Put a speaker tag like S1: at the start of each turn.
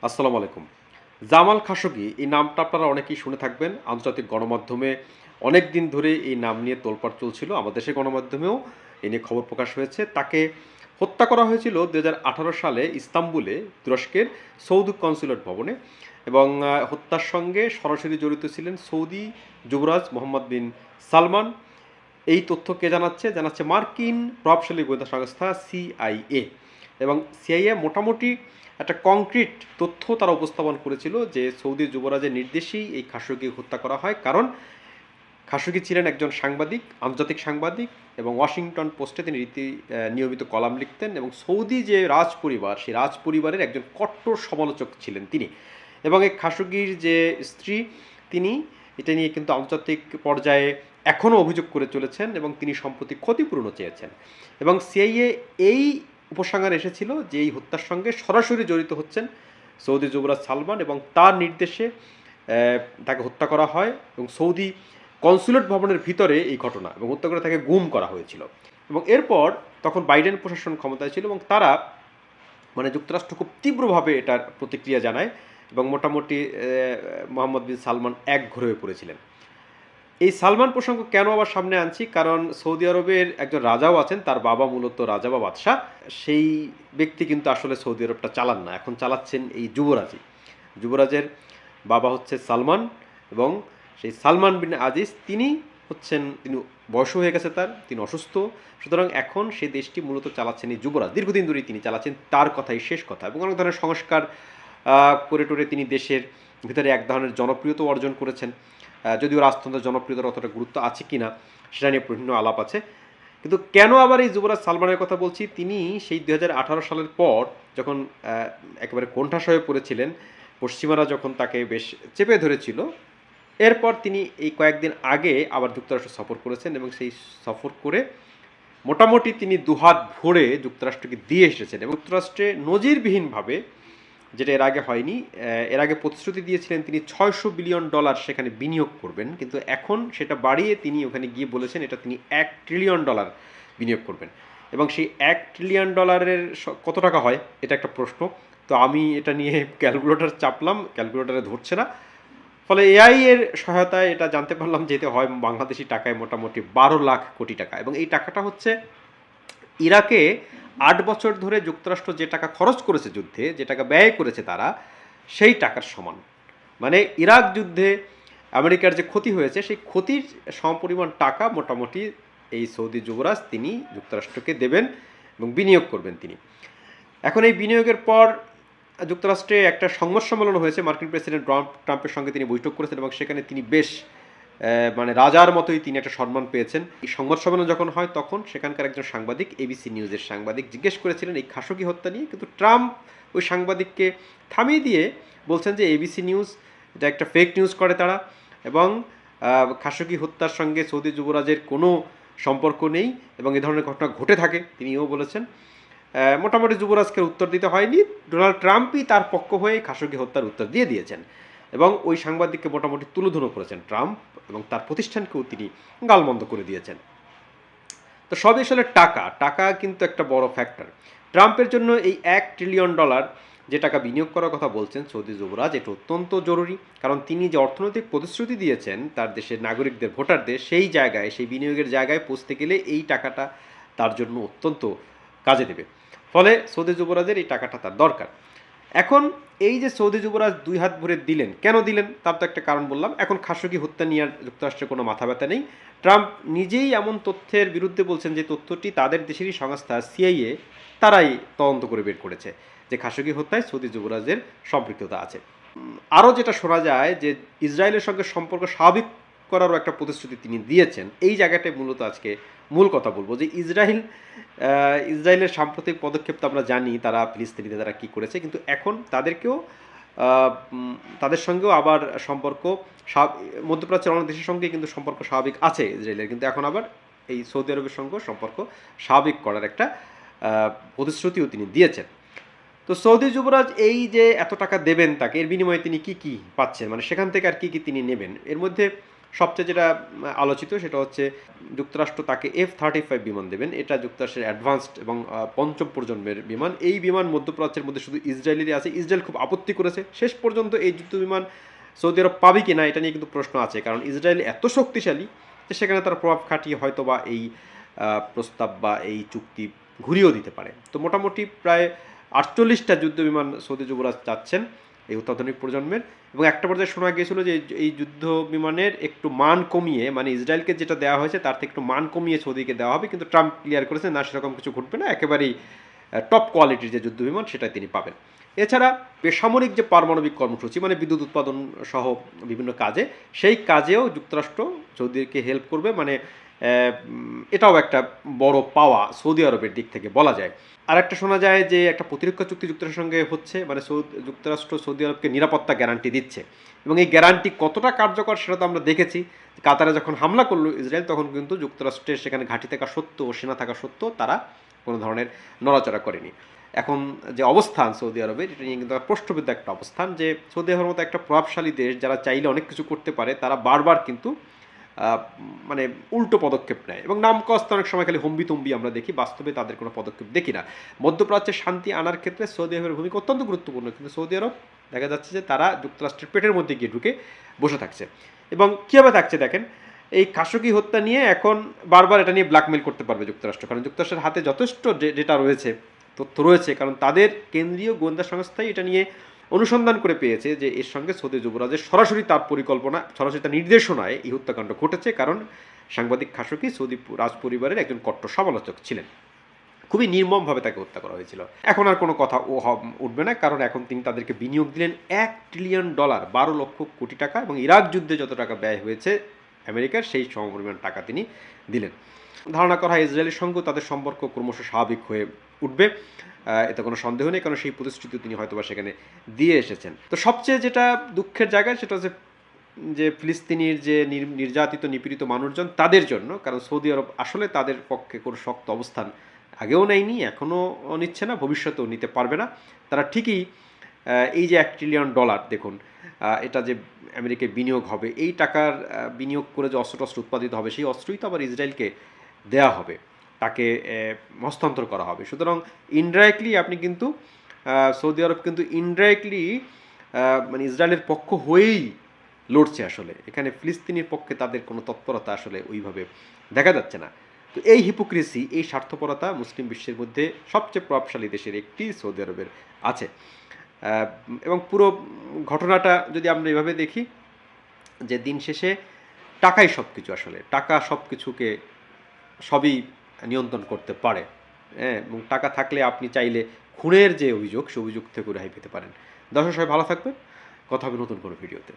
S1: আসসালামু আলাইকুম। Jamal Khashoggi এই নামটা আপনারা অনেকেই শুনে থাকবেন। আন্তর্জাতিক গণমাধ্যমে অনেক দিন ধরে এই নাম নিয়ে তোলপাড় চলছিল। আমাদের দেশের গণমাধ্যমেও এ নিয়ে খবর প্রকাশ হয়েছে। তাকে হত্যা করা হয়েছিল ২০১৮ সালে ইস্তাম্বুলে তুরস্কের সৌদি কনসুলেট ভবনে এবং হত্যার সঙ্গে সরাসরি জড়িত ছিলেন সৌদি যুবরাজ মোহাম্মদ বিন সালমান। এই তথ্য কে জানাচ্ছে? জানাচ্ছে মার্কিন প্রভাবশালী গোয়েন্দা সংস্থা সিআইএ। এবং সিআইএ মোটামুটি একটা কংক্রিট তথ্য তারা উপস্থাপন করেছিল যে সৌদি যুবরাজের নির্দেশেই এই খাশোগি হত্যা করা হয়। কারণ খাশোগি ছিলেন একজন সাংবাদিক, আন্তর্জাতিক সাংবাদিক, এবং ওয়াশিংটন পোস্টে তিনি নিয়মিত কলাম লিখতেন এবং সৌদি যে রাজ পরিবার, সেই রাজ পরিবারের একজন কট্টর সমালোচক ছিলেন তিনি। এবং এই খাশোগির যে স্ত্রী, তিনি এটা নিয়ে কিন্তু আন্তর্জাতিক পর্যায়ে এখনও অভিযোগ করে চলেছেন এবং তিনি সম্প্রতি ক্ষতিপূরণও চেয়েছেন। এবং সিআইএ এই উপসংহারে এসেছিল যে এই হত্যার সঙ্গে সরাসরি জড়িত হচ্ছেন সৌদি যুবরাজ সালমান এবং তার নির্দেশে তাকে হত্যা করা হয় এবং সৌদি কনসুলেট ভবনের ভিতরে এই ঘটনা, এবং হত্যা করে তাকে গুম করা হয়েছিল। এবং এরপর তখন বাইডেন প্রশাসন ক্ষমতায় ছিল এবং তারা যুক্তরাষ্ট্র খুব তীব্রভাবে এটার প্রতিক্রিয়া জানায় এবং মোটামুটি মোহাম্মদ বিন সালমান একঘরে হয়ে পড়েছিলেন। এই সালমান প্রসঙ্গ কেন আবার সামনে আনছি? কারণ সৌদি আরবের একজন রাজাও আছেন, তার বাবা মূলত রাজা বা বাদশাহ। সেই ব্যক্তি কিন্তু আসলে সৌদি আরবটা চালান না, এখন চালাচ্ছেন এই যুবরাজই। যুবরাজের বাবা হচ্ছে সালমান এবং সেই সালমান বিন আজিজ তিনি বয়স হয়ে গেছে তার, তিনি অসুস্থ। সুতরাং এখন সেই দেশটি মূলত চালাচ্ছেন এই যুবরাজ, দীর্ঘদিন ধরেই তিনি চালাচ্ছেন, তার কথাই শেষ কথা। এবং অনেক ধরনের সংস্কার করে টোরে তিনি দেশের ভিতরে এক ধরনের জনপ্রিয়তা অর্জন করেছেন। যদিও রাজতন্ত্রের জনপ্রিয়তার অতটা গুরুত্ব আছে কি না সেটা নিয়ে বিভিন্ন আলাপ আছে। কিন্তু কেন আবার এই যুবরাজ সালমানের কথা বলছি? তিনি সেই ২০১৮ সালের পর যখন একেবারে কোণঠাসা হয়ে পড়েছিলেন, পশ্চিমারা যখন তাকে বেশ চেপে ধরেছিল, এরপর তিনি এই কয়েকদিন আগে আবার যুক্তরাষ্ট্র সফর করেছেন এবং সেই সফর করে মোটামুটি তিনি দুহাত ভরে যুক্তরাষ্ট্রকে দিয়ে এসেছেন এবং যুক্তরাষ্ট্রে নজিরবিহীনভাবে, যেটা এর আগে হয়নি, এর আগে প্রতিশ্রুতি দিয়েছিলেন তিনি $৬০০ বিলিয়ন সেখানে বিনিয়োগ করবেন, কিন্তু এখন সেটা বাড়িয়ে তিনি ওখানে গিয়ে বলেছেন এটা তিনি $১ ট্রিলিয়ন বিনিয়োগ করবেন। এবং সেই $১ ট্রিলিয়ন কত টাকা হয় এটা একটা প্রশ্ন। তো আমি এটা নিয়ে ক্যালকুলেটর চাপলাম, ক্যালকুলেটরে ধরছে না। ফলে এআই এর সহায়তায় এটা জানতে পারলাম যে এতে হয় বাংলাদেশি টাকায় মোটামুটি ১২ লাখ কোটি টাকা। এবং এই টাকাটা হচ্ছে ইরাকে ৮ বছর ধরে যুক্তরাষ্ট্র যে টাকা খরচ করেছে যুদ্ধে, যে টাকা ব্যয় করেছে তারা, সেই টাকার সমান। ইরাক যুদ্ধে আমেরিকার যে ক্ষতি হয়েছে সেই ক্ষতির সমপরিমাণ টাকা মোটামুটি এই সৌদি যুবরাজ তিনি যুক্তরাষ্ট্রকে দেবেন এবং বিনিয়োগ করবেন তিনি। এখন এই বিনিয়োগের পর যুক্তরাষ্ট্রে একটা সংবাদ সম্মেলন হয়েছে, মার্কিন প্রেসিডেন্ট ট্রাম্পের সঙ্গে তিনি বৈঠক করেছেন এবং সেখানে তিনি বেশ রাজার মতোই তিনি একটা সম্মান পেয়েছেন। এই সংবাদ সম্মেলন যখন হয় তখন সেখানকার একজন সাংবাদিক, এবিসি নিউজের সাংবাদিক, জিজ্ঞেস করেছিলেন এই খাশোগি হত্যা নিয়ে, কিন্তু ট্রাম্প ওই সাংবাদিককে থামিয়ে দিয়ে বলছেন যে এবিসি নিউজ এটা একটা ফেক নিউজ করে তারা, এবং খাশোগি হত্যার সঙ্গে সৌদি যুবরাজের কোনো সম্পর্ক নেই এবং এ ধরনের ঘটনা ঘটে থাকে তিনিও বলেছেন। মোটামুটি যুবরাজকে উত্তর দিতে হয়নি, ডোনাল্ড ট্রাম্পই তার পক্ষ হয়ে খাশোগি হত্যার উত্তর দিয়ে দিয়েছেন এবং ওই সাংবাদিককে মোটামুটি তুলোধুনো করেছেন ট্রাম্প এবং তার প্রতিষ্ঠানকেও তিনি গালমন্দ করে দিয়েছেন। তো সব আসলে টাকা টাকা কিন্তু একটা বড় ফ্যাক্টর। ট্রাম্পের জন্য এই $১ ট্রিলিয়ন যে টাকা বিনিয়োগ করার কথা বলছেন সৌদি যুবরাজ, এটা অত্যন্ত জরুরি। কারণ তিনি যে অর্থনৈতিক প্রতিশ্রুতি দিয়েছেন তার দেশের নাগরিকদের, ভোটারদের, সেই জায়গায়, সেই বিনিয়োগের জায়গায় পৌঁছতে গেলে এই টাকাটা তার জন্য অত্যন্ত কাজে দেবে। ফলে সৌদি যুবরাজের এই টাকাটা তার দরকার। এখন এই যে সৌদি যুবরাজ ২ হাত ভরে দিলেন, কেন দিলেন তার তো একটা কারণ বললাম। এখন খাশোগি হত্যা নিয়ে যুক্তরাষ্ট্রের কোনো মাথা ব্যথা নেই। ট্রাম্প নিজেই এমন তথ্যের বিরুদ্ধে বলছেন যে তথ্যটি তাদের দেশেরই সংস্থা সিআইএ তারাই তদন্ত করে বের করেছে যে খাশোগি হত্যায় সৌদি যুবরাজের সম্পৃক্ততা আছে। আরও যেটা শোনা যায় যে ইসরায়েলের সঙ্গে সম্পর্ক স্বাভাবিক করারও একটা প্রতিশ্রুতি তিনি দিয়েছেন। এই জায়গাটায় মূলত আজকে মূল কথা বলবো যে ইসরায়েলের সাম্প্রতিক পদক্ষেপ তো আমরা জানি, তারা ফিলিস্তিনিদের তারা কী করেছে, কিন্তু এখন তাদের সঙ্গেও আবার সম্পর্ক, মধ্যপ্রাচ্যের অনেক দেশের সঙ্গে কিন্তু সম্পর্ক স্বাভাবিক আছে ইসরায়েলের, কিন্তু এখন আবার এই সৌদি আরবের সঙ্গে সম্পর্ক স্বাভাবিক করার একটা প্রতিশ্রুতিও তিনি দিয়েছেন। তো সৌদি যুবরাজ এই যে এত টাকা দেবেন তাকে, এর বিনিময়ে তিনি কি কি পাচ্ছেন, সেখান থেকে আর কি কি তিনি নেবেন, এর মধ্যে সবচেয়ে যেটা আলোচিত সেটা হচ্ছে যুক্তরাষ্ট্র তাকে F-35 বিমান দেবেন। এটা যুক্তরাষ্ট্রের অ্যাডভান্সড এবং পঞ্চম প্রজন্মের বিমান। এই বিমান মধ্যপ্রাচ্যের মধ্যে শুধু ইসরায়েলেরই আছে। ইসরায়েল খুব আপত্তি করেছে। শেষ পর্যন্ত এই যুদ্ধ বিমান সৌদি আরব পাবে কি না এটা নিয়ে কিন্তু প্রশ্ন আছে, কারণ ইসরায়েল এত শক্তিশালী যে সেখানে তার প্রভাব খাটিয়ে হয়তো বা এই প্রস্তাব বা এই চুক্তি ঘুরিয়েও দিতে পারে। তো মোটামুটি প্রায় 48টা যুদ্ধ বিমান সৌদি যুবরাজ চাচ্ছেন এই অত্যাধুনিক প্রজন্মের, এবং একটা পর্যায়ে শোনা গিয়েছিল যে এই যুদ্ধ বিমানের একটু মান কমিয়ে, মানে ইসরায়েলকে যেটা দেওয়া হয়েছে তার থেকে একটু মান কমিয়ে সৌদিকে দেওয়া হবে, কিন্তু ট্রাম্প ক্লিয়ার করেছে না, সেরকম কিছু ঘটবে না, একেবারেই টপ কোয়ালিটির যে যুদ্ধ বিমান সেটাই তিনি পাবেন। এছাড়া বেসামরিক যে পারমাণবিক কর্মসূচি, মানে বিদ্যুৎ উৎপাদন সহ বিভিন্ন কাজে, সেই কাজেও যুক্তরাষ্ট্র সৌদিকে হেল্প করবে, মানে এটাও একটা বড় পাওয়া সৌদি আরবের দিক থেকে বলা যায়। আর একটা শোনা যায় যে একটা প্রতিরক্ষা চুক্তি যুক্তরাষ্ট্রের সঙ্গে হচ্ছে, মানে যুক্তরাষ্ট্র সৌদি আরবকে নিরাপত্তা গ্যারান্টি দিচ্ছে, এবং এই গ্যারান্টি কতটা কার্যকর সেটা তো আমরা দেখেছি। কাতারে যখন হামলা করলো ইসরায়েল, তখন কিন্তু যুক্তরাষ্ট্রের সেখানে ঘাঁটি থাকা সত্ত্বেও, সেনা থাকা সত্ত্বেও তারা কোনো ধরনের নড়াচড়া করেনি। এখন যে অবস্থান সৌদি আরবের, এটা নিয়ে কিন্তু প্রশ্নবিদ্ধ একটা অবস্থান, যে সৌদি আরবের মতো একটা প্রভাবশালী দেশ যারা চাইলে অনেক কিছু করতে পারে, তারা বারবার কিন্তু মানে উল্টো পদক্ষেপ নেয়, এবং নাম কস্ত অনেক সময় খালি হম্বি তম্বি আমরা দেখি, বাস্তবে তাদের কোনো পদক্ষেপ দেখি না। মধ্যপ্রাচ্যে শান্তি আনার ক্ষেত্রে সৌদি আরবের ভূমিকা অত্যন্ত গুরুত্বপূর্ণ, কিন্তু সৌদি আরব দেখা যাচ্ছে যে তারা যুক্তরাষ্ট্রের পেটের মধ্যে গিয়ে ঢুকে বসে থাকছে। এবং কীভাবে থাকছে দেখেন, এই খাশোগি হত্যা নিয়ে এখন বারবার এটা নিয়ে ব্ল্যাকমেল করতে পারবে যুক্তরাষ্ট্র, কারণ যুক্তরাষ্ট্রের হাতে যথেষ্ট ডেটা রয়েছে, তথ্য রয়েছে, কারণ তাদের কেন্দ্রীয় গোয়েন্দা সংস্থাই এটা নিয়ে অনুসন্ধান করে পেয়েছে যে এর সঙ্গে সৌদি যুবরাজের সরাসরি তার পরিকল্পনা, সরাসরি তার নির্দেশনায় এই হত্যাকাণ্ড ঘটেছে, কারণ সাংবাদিক খাশোগি সৌদি রাজ পরিবারের একজন কট্টর সমালোচক ছিলেন। খুবই নির্মমভাবে তাকে হত্যা করা হয়েছিল। এখন আর কোনো কথা উঠবে না, কারণ এখন তিনি তাদেরকে বিনিয়োগ দিলেন $1 ট্রিলিয়ন, 12 লক্ষ কোটি টাকা, এবং ইরাক যুদ্ধে যত টাকা ব্যয় হয়েছে আমেরিকার, সেই সমপরিমাণ টাকা তিনি দিলেন। ধারণা করা হয় ইসরায়েলের সঙ্গেও তাদের সম্পর্ক ক্রমশ স্বাভাবিক হয়ে উঠবে, এতে কোনো সন্দেহ নেই, কারণ সেই প্রতিশ্রুতি তিনি হয়তোবা সেখানে দিয়ে এসেছেন। তো সবচেয়ে যেটা দুঃখের জায়গা সেটা হচ্ছে যে ফিলিস্তিনির যে নির্যাতিত নিপীড়িত মানুষজন, তাদের জন্য, কারণ সৌদি আরব আসলে তাদের পক্ষে কোনো শক্ত অবস্থান আগেও নেয়নি, এখনও নিচ্ছে না, ভবিষ্যতেও নিতে পারবে না। তারা ঠিকই এই যে $1 ট্রিলিয়ন দেখুন, এটা যে আমেরিকায় বিনিয়োগ হবে, এই টাকার বিনিয়োগ করে যে অস্ত্র উৎপাদিত হবে, সেই অস্ত্রই তো আবার ইসরায়েলকে দেয়া হবে, তাকে হস্তান্তর করা হবে। সুতরাং ইনডাইরেক্টলি আপনি কিন্তু সৌদি আরব কিন্তু ইনডাইরেক্টলি মানে ইসরায়েলের পক্ষ হয়েই লড়ছে আসলে, এখানে ফিলিস্তিনির পক্ষে তাদের কোনো তৎপরতা আসলে ওইভাবে দেখা যাচ্ছে না। তো এই হিপোক্রেসি, এই স্বার্থপরতা মুসলিম বিশ্বের মধ্যে সবচেয়ে প্রভাবশালী দেশের একটি সৌদি আরবের আছে। এবং পুরো ঘটনাটা যদি আমরা এভাবে দেখি, যে দিন শেষে টাকাই সব কিছু, আসলে টাকা সব কিছুকে সবই নিয়ন্ত্রণ করতে পারে, হ্যাঁ, এবং টাকা থাকলে আপনি চাইলে খুনের যে অভিযোগ, সে অভিযোগ থেকে রেহাই পেতে পারেন। দর্শক সবাই ভালো থাকবেন, কথা হবে নতুন কোনো ভিডিওতে।